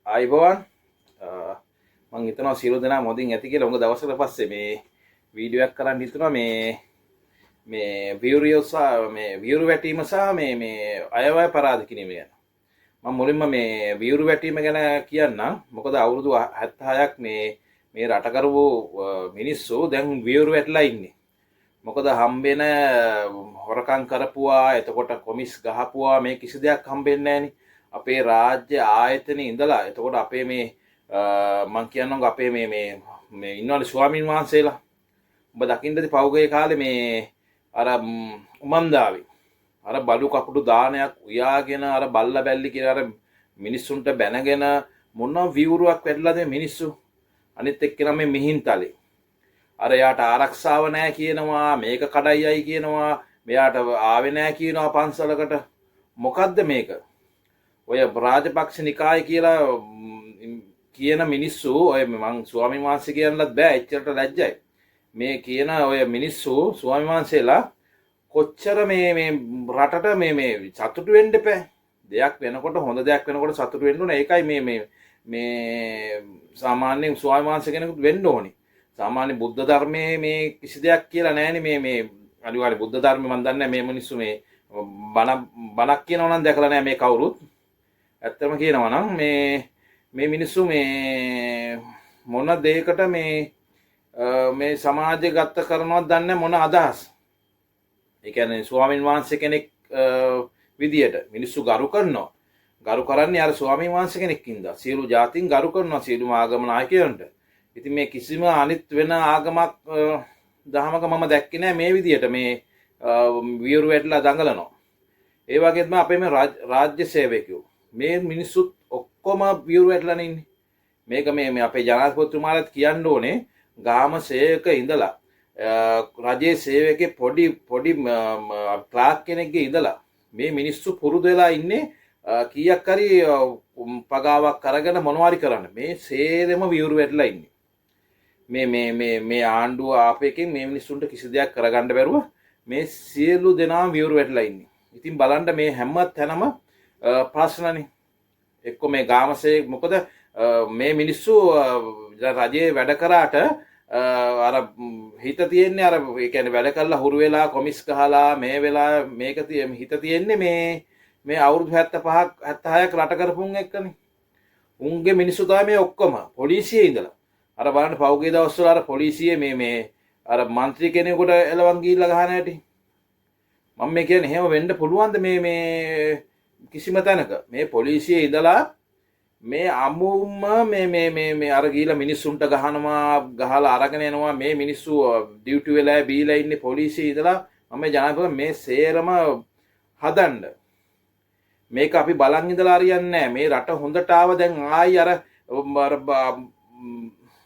ආයිබෝවන් මං හිතනවා සියලු දෙනා මොදින් ඇති කියලා. උඟ දවසකට පස්සේ මේ වීඩියෝ එකක් කරන්න හිතනවා මේ වියුරු වැටීම සහ මේ අයවැය පරාද කිරීම ගැන. මම මුලින්ම මේ වියුරු වැටීම ගැන කියන්නම්. මොකද අවුරුදු 76ක් මේ රට කරපු මිනිස්සු දැන් වියුරු වැටලා ඉන්නේ. මොකද හම්බෙන හොරකම් කරපුවා, එතකොට කොමිස් ගහපුවා, මේ කිසි දෙයක් හම්බෙන්නේ නැහනේ. අපේ රාජ්‍ය ආයතනයේ ඉඳලා එතකොට අපේ මේ මං කියන්නම්කෝ අපේ මේ ඉන්නවනේ ස්වාමීන් වහන්සේලා. ඔබ දකින්නද පෞගේ කාලේ මේ අර උමන්දාවේ අර බඩු කපුටු දානයක් උයාගෙන අර බල්ලා බැල්ලි කියලා අර මිනිස්සුන්ට බැනගෙන මොන විවුරුවක් වැටලාද මිනිස්සු. අනිත් එක්කෙනා මේ මිහින්තලේ අර යාට ආරක්ෂාව නැහැ කියනවා, මේක කඩයියයි කියනවා, මෙයාට ආවේ නැහැ කියනවා පන්සලකට. මොකද්ද මේක? ඔය රාජපක්ෂ නිකාය කියලා කියන මිනිස්සු, ඔය මං ස්වාමීන් වහන්සේ කියන්නත් බෑ, එච්චරට ලැජ්ජයි. මේ කියන ඔය මිනිස්සු ස්වාමීන් වහන්සේලා කොච්චර මේ රටට මේ සතුටු වෙන්න එපා. දෙයක් වෙනකොට, හොඳ දෙයක් වෙනකොට සතුටු වෙන්න ඕනේ. ඒකයි මේ සාමාන්‍ය ස්වාමීන් වහන්සේ කෙනෙකුට වෙන්න ඕනේ. සාමාන්‍ය බුද්ධ ධර්මයේ මේ කිසි දෙයක් කියලා නැහැනේ. මේ අනිවාර්ය බුද්ධ ධර්මය මන් දන්නේ මේ මිනිස්සු මේ බණක් කියනවා නම් දැකලා නැහැ මේ කවුරුත්. ඇත්තම කියනවා නම් මේ මිනිස්සු මේ මොන දෙයකට මේ සමාජය ගත කරනවද දන්නේ මොන අදහස්. ඒ කියන්නේ ස්වාමීන් වහන්සේ කෙනෙක් විදියට මිනිස්සු ගරු කරනවා. ගරු කරන්නේ අර ස්වාමීන් වහන්සේ කෙනෙක් ඉඳලා. සියලු ජාතීන් ගරු කරනවා සියලුම ආගම නායකයන්ට. ඉතින් මේ කිසිම අනිත් වෙන ආගමක් දහමක මම දැක්කේ නෑ මේ විදියට මේ වියුරු වැටලා දඟලනවා. ඒ වගේම අපේ මේ රාජ්‍ය සේවකයෝ මේ මිනිස්සුත් ඔක්කොම වියුරු වැටලා ඉන්නේ. මේක මේ අපේ ජනාධිපතිතුමාලත් කියන්න ඕනේ ගාම සේවක ඉඳලා රජයේ සේවකේ පොඩි ක්ලාක් කෙනෙක්ගේ ඉඳලා මේ මිනිස්සු පුරුදු වෙලා ඉන්නේ කීයක් හරි පගාවක් අරගෙන මොනවාරි කරන්න. මේ සේරම වියුරු වැටලා ඉන්නේ. මේ ආණ්ඩුව ආපේකෙන් මේ මිනිස්සුන්ට කිසි දෙයක් කරගන්න බැරුව මේ සියලු දෙනාම වියුරු වැටලා ඉන්නේ. ඉතින් බලන්න මේ හැම තැනම ප්‍රශ්නනේ. එක්ක මේ ගාමසේ මොකද මේ මිනිස්සු රජයේ වැඩ කරාට අර හිත තියෙන්නේ අර ඒ කියන්නේ වැඩ කරලා හුරු වෙලා කොමිස් ගහලා මේ වෙලා මේක හිත තියෙන්නේ මේ අවුරුදු 75ක් 76ක් රට කරපුන් එක්කනේ. උන්ගේ මිනිස්සු තමයි මේ ඔක්කොම පොලිසියේ ඉඳලා අර බලන්න පෞගේ දවස්වල අර පොලිසියේ මේ අර മന്ത്രി කෙනෙකුට එලවන් ගිහිල්ලා ගහන හැටි. මම මේ කියන්නේ එහෙම වෙන්න පුළුවන්ද මේ කිසිම තැනක? මේ පොලිසියේ ඉඳලා මේ අමුම්ම මේ අර ගිහිල්ලා මිනිස්සුන්ට ගහනවා, ගහලා අරගෙන එනවා. මේ මිනිස්සු ඩියුටි වෙලා බීලා ඉන්නේ පොලිසියේ ඉඳලා. මම ජනාධිපති මේ සේරම හදන්න. මේක අපි බලන් ඉඳලා හරියන්නේ නැහැ. මේ රට හොඳට ආව දැන් ආයි අර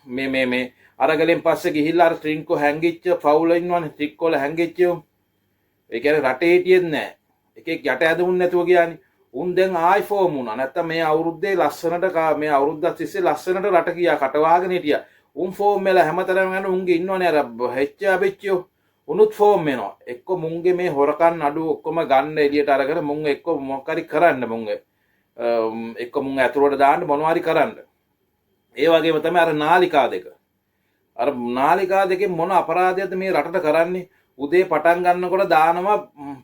මේ අරගලෙන් පස්සේ ගිහිල්ලා අර ට්‍රින්කෝ හැංගිච්ච ෆවුල් ඉන්නවනේ, ට්‍රික්කෝල හැංගිච්ච උන්. ඒ කියන්නේ රටේ හිටියෙත් නැහැ. එකෙක් යට ඇදුමුන් නැතුව ගියානේ. උන් දැන් ආයි ෆෝම් වුණා. නැත්තම් මේ අවුරුද්දේ ලස්සනට මේ අවුරුද්දක් තිස්සේ ලස්සනට රට ගියා, කටවාගෙන හිටියා. උන් ෆෝම් වෙලා හැමතරම යන උන්ගේ ඉන්නවනේ අර හෙච්චා බෙච්චෝ. උනුත් ෆෝම් වෙනවා. එක්ක මුන්ගේ මේ හොරකන් අඩු ඔක්කොම ගන්න එළියට අරගෙන මුන් එක්ක මොකක් හරි කරන්න මුන්ගේ එක්ක මුන් ඇතුළට දාන්න මොනවා හරි කරන්න. ඒ වගේම තමයි අර නාලිකා දෙක. අර නාලිකා දෙකේ මොන අපරාධයක්ද මේ රටට කරන්නේ? උදේ පටන් ගන්නකොට දානවා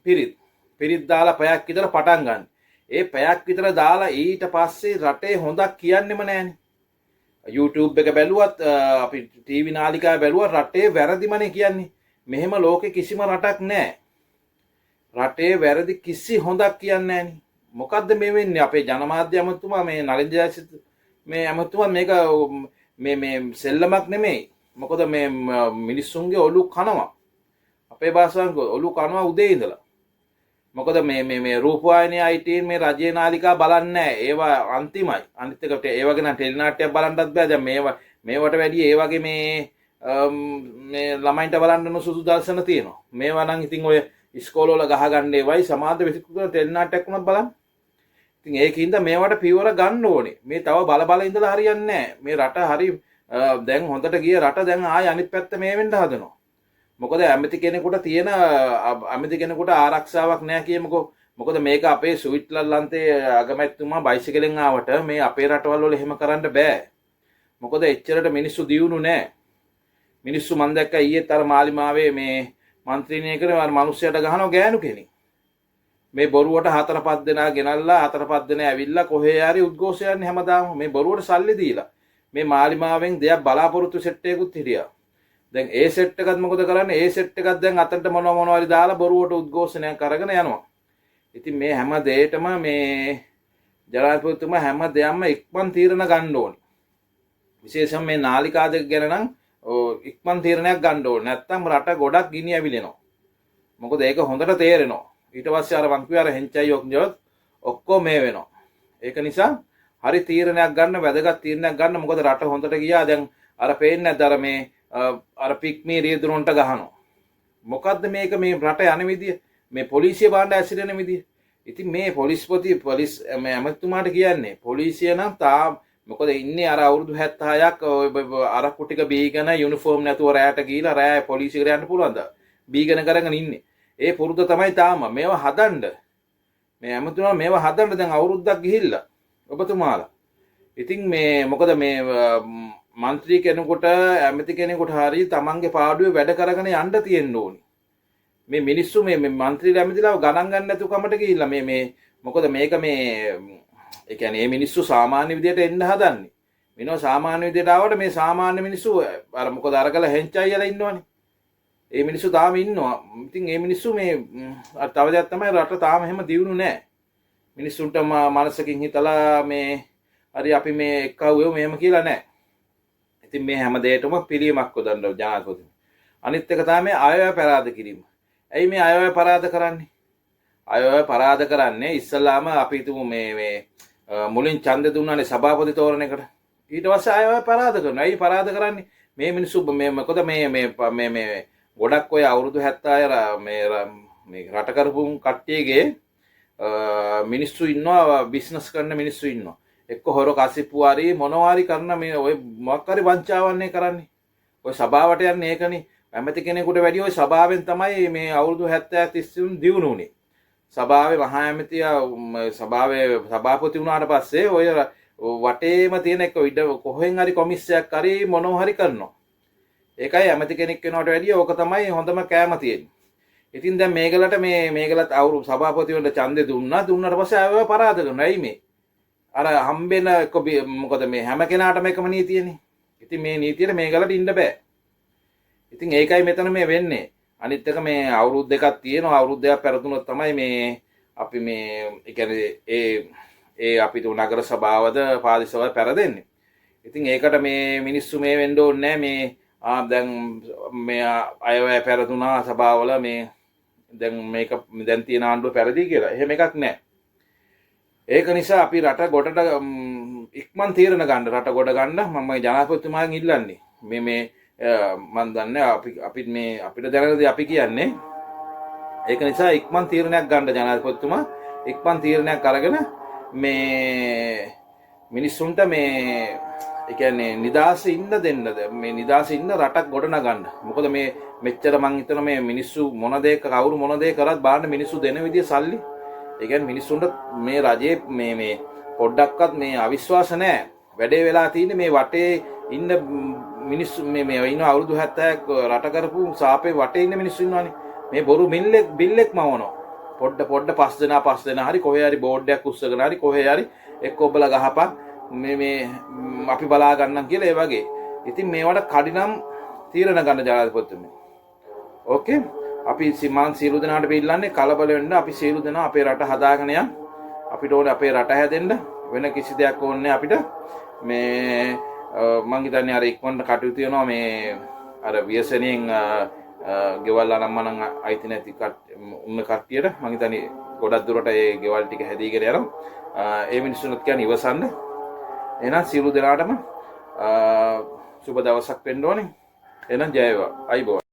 පිරිත් දාලා පැයක් විතර පටන් ගන්න. ඒ පැයක් විතර දාලා ඊට පස්සේ රටේ හොඳක් කියන්නෙම නැහනේ. YouTube එක බැලුවත් අපි ටීවී නාලිකාව බැලුවත් රටේ වැරදිමනේ කියන්නේ. මෙහෙම ලෝකෙ කිසිම රටක් නැහැ. රටේ වැරදි කිසි හොඳක් කියන්නේ නැහනේ. මොකද්ද මේ වෙන්නේ? අපේ ජනමාධ්‍ය ඇමතුමා මේ නලින් ජයසිත මේ ඇමතුමා මේක මේ සෙල්ලමක් නෙමෙයි. මොකද මේ මිනිස්සුන්ගේ ඔලු කනවා. අපේ භාෂාවෙන් ඔලු කනවා උදේ ඉඳලා. මොකද මේ රූපවාහිනී ITN මේ රජයේ නාලිකා බලන්නේ නැහැ. ඒවා අන්තිමයි. අනිත් එකට ඒ වගේ නම් ටෙලි නාට්‍යයක් බලන්නත් බෑ. දැන් මේවට වැඩිය ඒ වගේ මේ ළමයින්ට බලන්න සුදු දර්ශන තියෙනවා. මේවා නම් ඉතින් ඔය ඉස්කෝල වල ගහගන්න ඒවයි සමාජ විසිකුන ටෙලි නාට්‍යයක් වුණත් බලන්න. ඉතින් ඒකින්ද මේවට පියවර ගන්න ඕනේ. මේ තව බල ඉඳලා හරියන්නේ නැහැ. මේ රට හරි දැන් හොඳට ගිය රට දැන් ආයි අනිත් පැත්ත මේ වෙන්න හදනවා. මොකද ඇමති කෙනෙකුට තියෙන ඇමති කෙනෙකුට ආරක්ෂාවක් නැහැ කියමුකෝ. මොකද මේක අපේ ස්විට්සර්ලන්තයේ අගමැතිතුමා බයිසිකලෙන් ආවට මේ අපේ රටවල් වල එහෙම කරන්න බෑ. මොකද එච්චරට මිනිස්සු දියුණු නෑ. මිනිස්සු මන් දැක්ක ඊයේත් අර මාලිමාවේ මේ මන්ත්‍රීණිය කරේ අර මිනිස්සුන්ට ගහනවා ගෑනු කෙනෙක්. මේ බොරුවට 4-5 දෙනා ගෙනල්ලා 4-5 දෙනා ඇවිල්ලා කොහේ හරි උද්ඝෝෂයක් යන්නේ හැමදාම මේ බොරුවට සල්ලි දීලා. මේ මාලිමාවෙන් දෙයක් බලාපොරොත්තු සෙට් එකකුත් හිටියා. දැන් ඒ සෙට් එකත් මොකද කරන්නේ? ඒ සෙට් එකත් දැන් අතන්ට මොනවා හරි දාලා බොරුවට උද්ඝෝෂණයක් අරගෙන යනවා. ඉතින් මේ හැම දෙයකම මේ ජනාධිපතිතුමා හැම දෙයක්ම ඉක්මන් තීරණ ගන්න ඕනේ. විශේෂයෙන් මේ නාලිකා දෙක ගැන නම් ඉක්මන් තීරණයක් ගන්න ඕනේ. නැත්තම් රට ගොඩක් ගිනි ඇවිලෙනවා. මොකද ඒක හොඳට තේරෙනවා. ඊට පස්සේ අර වංකුවේ අර හෙන්චයි ඔක්කොම ඔක්කොම මේ වෙනවා. ඒක නිසා හරි තීරණයක් ගන්න, වැදගත් තීරණයක් ගන්න. මොකද රට හොඳට ගියා. දැන් අර පේන්නේ නැද්ද අර මේ අර පික්මී රියදුරන්ට ගහනවා. මොකද්ද මේක මේ රට යන විදිය? මේ පොලිසිය බාණ්ඩ ඇසිරෙන විදිය. ඉතින් මේ පොලිස් මේ ඇමතිතුමාට කියන්නේ පොලිසිය නම් තා මොකද ඉන්නේ අර අවුරුදු 76ක් අරක්කු ටික බීගෙන යුනිෆෝම් නැතුව රැයට ගිහිලා රැය පොලිසියට යන්න පුළුවන්ද? බීගෙන කරගෙන ඉන්නේ. ඒ පුරුද්ද තමයි තාම මේවා හදන්න. මේ ඇමතිතුමා මේවා හදන්න දැන් අවුරුද්දක් ගිහිල්ලා ඔබතුමාලා. ඉතින් මේ මොකද මේ മന്ത്രി කෙනෙකුට ඇමති කෙනෙකුට හරි තමන්ගේ පාඩුවේ වැඩ කරගෙන යන්න තියෙන්න ඕනි. මේ මිනිස්සු මේ മന്ത്രിලා ඇමතිලා ගණන් ගන්න නැතුව කමට ගිහිල්ලා මේ මොකද මේක මේ ඒ කියන්නේ මේ මිනිස්සු සාමාන්‍ය විදියට එන්න හදන්නේ. මිනෝ සාමාන්‍ය විදියට ආවට මේ සාමාන්‍ය මිනිස්සු අර මොකද අරගල හෙන්චයිලා ඉන්නවනේ. ඒ මිනිස්සු තාම ඉන්නවා. ඉතින් මේ මිනිස්සු මේ තව දෙයක් තමයි රට තාම එහෙම දියුණු නැහැ. මිනිස්සුන්ට මනසකින් හිතලා මේ හරි අපි මේ එක්කවුවේ මෙහෙම කියලා නැහැ. ඉතින් මේ හැම දෙයකටම පිළියමක් යොදන්න ජනාධිපතිතුමා. අනිත් එක තමයි ආයවැය පරාද කිරීම. ඇයි මේ ආයවැය පරාද කරන්නේ? ආයවැය පරාද කරන්නේ ඉස්සලාම අපි හිතමු මේ මුලින් ඡන්දෙ දුන්නානේ සභාපති තෝරන එකට. ඊට පස්සේ ආයවැය පරාද කරනවා. ඇයි පරාද කරන්නේ? මේ මිනිස්සු මේ මොකද මේ ගොඩක් ඔය අවුරුදු 70 මේ රට කරපු කට්ටියගේ මිනිස්සු ඉන්නවා, බිස්නස් කරන මිනිස්සු ඉන්නවා. එක්ක හොර කසිප්පු හරි මොනවා හරි කරන මේ ඔය මොකක් හරි වංචාවන්නේ කරන්නේ. ඔය සභාවට යන්නේ ඒකනේ. ඇමති කෙනෙකුට වැඩි ඔය සභාවෙන් තමයි මේ අවුරුදු 70 30 දියුණු උනේ. සභාවේ මහා ඇමතියා සභාවේ සභාපති වුණාට පස්සේ ඔය වටේම තියෙන එක කොහෙන් හරි කොමිස්සයක් හරි මොනවා හරි කරනවා. ඒකයි ඇමති කෙනෙක් වෙනවට වැඩිය ඕක තමයි හොඳම කෑම තියෙන්නේ. ඉතින් දැන් මේගලට මේගලත් අවුරුදු සභාපති වලට ඡන්දෙ දුන්නාට පස්සේ ආයෙ පරාද කරනවා. ඇයි මේ? අර හම්බෙන මොකද මේ හැම කෙනාටම එකම නීතියනේ. ඉතින් මේ නීතියට මේගලට ඉන්න බෑ. ඉතින් ඒකයි මෙතන මේ වෙන්නේ. අනිත් එක මේ අවුරුදු දෙකක් තියෙනවා. අවුරුදු දෙකක් පෙරතුනොත් තමයි මේ අපි මේ ඒ කියන්නේ ඒ අපි තු නගර සභාවද පාරිසභාව පෙරදෙන්නේ. ඉතින් ඒකට මේ මිනිස්සු මේ වෙන්න ඕනේ මේ දැන් මේ අයවැය පෙරතුනා සභාවල මේ දැන් මේක දැන් තියෙන ආණ්ඩුව පෙරදී කියලා. එහෙම එකක් නැහැ. ඒක නිසා අපි රට ගොඩට ඉක්මන් තීරණ ගන්න රට ගොඩ ගන්න මම ජනාධිපතිතුමාගෙන් ඉල්ලන්නේ. මේ මම දන්නේ අපි මේ අපිට දැනගදී අපි කියන්නේ ඒක නිසා ඉක්මන් තීරණයක් ගන්න ජනාධිපතිතුමා ඉක්මන් තීරණයක් අරගෙන මේ මිනිස්සුන්ට මේ ඒ කියන්නේ නිදාසේ ඉන්න දෙන්නද මේ නිදාසේ ඉන්න රටක් ගොඩනගන්න. මොකද මේ මෙච්චර මං හිතන මේ මිනිස්සු මොන දේ කවුරු මොන දේ කරත් බාන්න මිනිස්සු දෙන විදිය සල්ලි. ඒ කියන්නේ මිනිස්සුන්ට මේ රජයේ මේ පොඩ්ඩක්වත් මේ අවිශ්වාස නැහැ. වැඩේ වෙලා තියෙන්නේ මේ වටේ ඉන්න මිනිස්සු මේ ඉන්න අවුරුදු 70ක් රට කරපු සාපේ වටේ ඉන්න මිනිස්සු ඉන්නවනේ. මේ බොරු බිල්ලෙක්ම වුණා. පොඩ්ඩ පස් දෙනා හරි කොහේ හරි බෝඩ් එකක් උස්සගෙන හරි කොහේ හරි එක්ක ඔබලා ගහපන් මේ අපි බලා ගන්නම් කියලා ඒ වගේ. ඉතින් මේවට කඩිනම් තීරණ ගන්න ජනාධිපතිතුමනි. ඕකේ. අපි මං සියලු දෙනාට පිළිගන්නේ කලබල වෙන්න අපි සියලු දෙනා අපේ රට හදාගෙන යන්න. අපිට ඕනේ අපේ රට හැදෙන්න වෙන කිසි දෙයක් ඕනේ අපිට. මේ මං හිතන්නේ අර ඉක්මනට කටයුතු වෙනවා මේ අර ව්‍යසනයෙන් ගෙවල් අනම්මනම් අයිති නැති කට්ටියට මං හිතන්නේ ගොඩක් දුරට ඒ ගෙවල් ටික හැදීගෙන යනවා. ඒ මිනිස්සුන්ට කියන්නේ ඉවසන්න. එහෙනම් සියලු දෙනාටම සුබ දවසක් වෙන්න ඕනේ. එහෙනම් ජය වේවා. අයිබෝන්.